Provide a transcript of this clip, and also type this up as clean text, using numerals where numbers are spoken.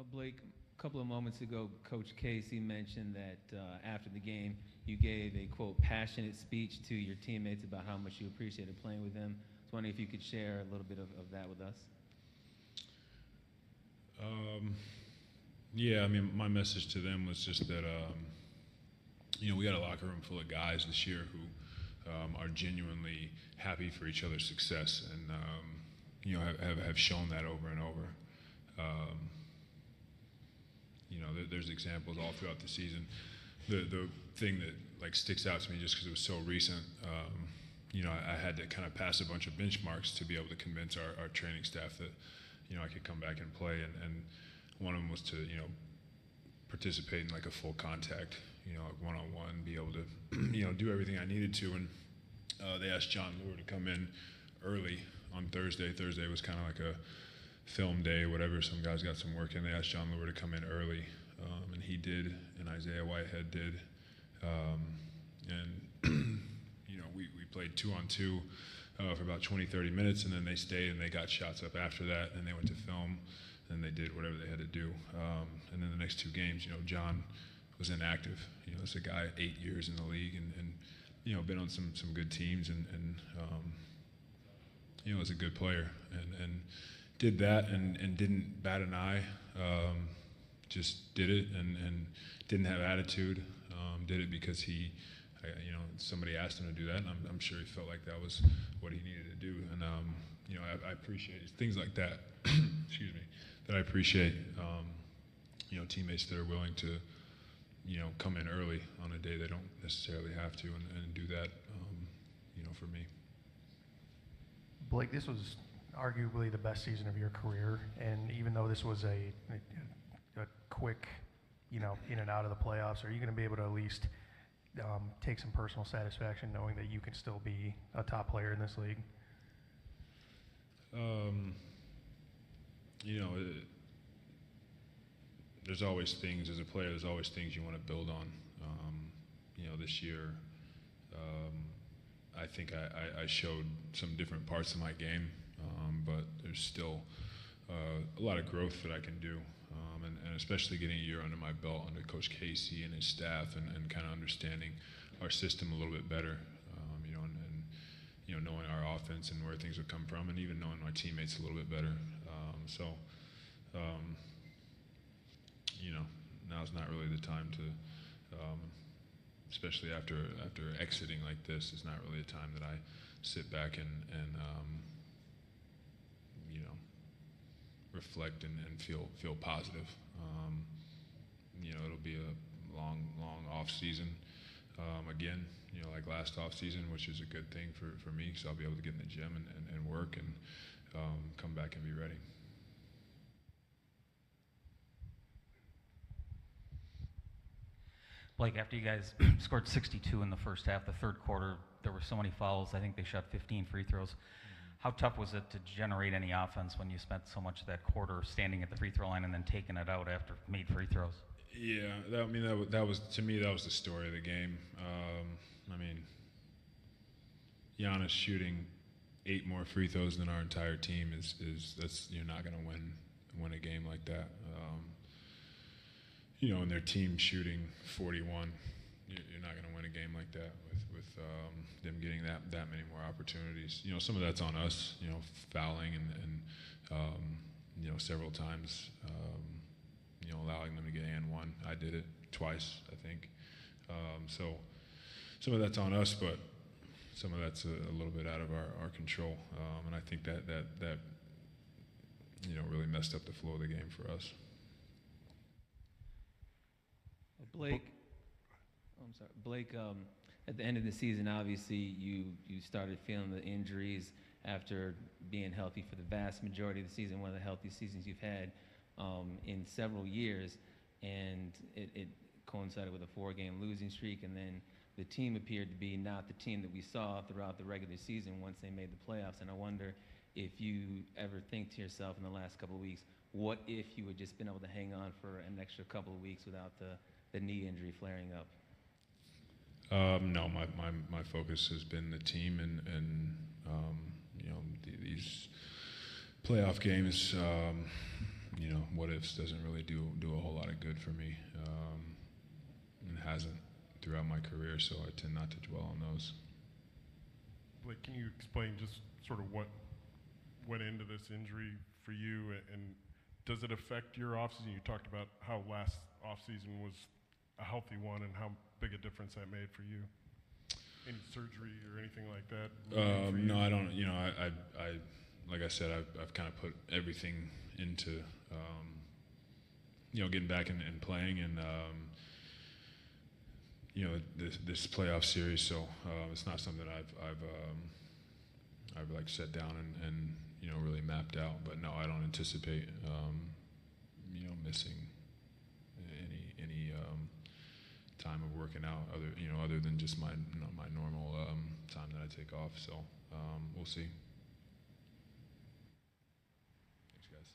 Blake, a couple of moments ago, Coach Casey mentioned that after the game, you gave a, quote, passionate speech to your teammates about how much you appreciated playing with them. I was wondering if you could share a little bit of that with us. Yeah, I mean, my message to them was just that, we got a locker room full of guys this year who are genuinely happy for each other's success and, have shown that over and over. There's examples all throughout the season. The thing that sticks out to me just because it was so recent, I had to kind of pass a bunch of benchmarks to be able to convince our training staff that, I could come back and play. And one of them was to, participate in a full contact, one-on-one, be able to, do everything I needed to. And they asked John Lure to come in early on Thursday. Thursday was kind of like a film day, whatever. Some guys got some work in. They asked John Lure to come in early, and he did, and Isaiah Whitehead did. We played 2-on-2 for about 20-30 minutes, and then they stayed and they got shots up after that, and they went to film, and they did whatever they had to do. And then the next two games, John was inactive. It's a guy 8 years in the league and been on some good teams and was a good player and did that and didn't bat an eye. Just did it and didn't have attitude. Did it because somebody asked him to do that, and I'm sure he felt like that was what he needed to do. And I appreciate things like that. Excuse me. That I appreciate. Teammates that are willing to, come in early on a day they don't necessarily have to, and do that. For me. Blake, this was arguably the best season of your career, and even though this was a quick, in and out of the playoffs, are you going to be able to at least take some personal satisfaction knowing that you can still be a top player in this league? There's always things, as a player, there's always things you want to build on. This year, I think I showed some different parts of my game, but there's still a lot of growth that I can do, and especially getting a year under my belt under Coach Casey and his staff, and kind of understanding our system a little bit better, and knowing our offense and where things would come from, and even knowing my teammates a little bit better. Now's not really the time to, especially after exiting like this, it's not really a time that I sit back and reflect and feel positive. It'll be a long off season again, like last off season, which is a good thing for me, because I'll be able to get in the gym and work and come back and be ready. Blake, after you guys scored 62 in the first half, the third quarter, there were so many fouls. I think they shot 15 free throws. How tough was it to generate any offense when you spent so much of that quarter standing at the free throw line and then taking it out after made free throws? Yeah, that was, to me, that was the story of the game. Giannis shooting 8 more free throws than our entire team that's you're not going to win a game like that. And their team shooting 41, you're not going to win a game like that with them getting that many more opportunities. Some of that's on us, fouling and several times, allowing them to get and one. I did it twice, I think. So some of that's on us, but some of that's a little bit out of our control. And I think that really messed up the flow of the game for us. Blake, at the end of the season, obviously, you started feeling the injuries after being healthy for the vast majority of the season, one of the healthiest seasons you've had in several years, and it coincided with a 4-game losing streak, and then the team appeared to be not the team that we saw throughout the regular season once they made the playoffs. And I wonder if you ever think to yourself in the last couple of weeks, what if you had just been able to hang on for an extra couple of weeks without the knee injury flaring up? No, my focus has been the team and these playoff games. what ifs doesn't really do a whole lot of good for me, and hasn't throughout my career. So I tend not to dwell on those. Blake, can you explain just sort of what went into this injury for you, and does it affect your offseason? You talked about how last offseason was a healthy one and how big a difference that made for you. Any surgery or anything like that? No, I don't. I like I said, I've kind of put everything into getting back and playing, and this playoff series. So it's not something I've like sat down and really mapped out. But no, I don't anticipate missing any time of working out other than just my normal time that I take off. So we'll see. Thanks, guys.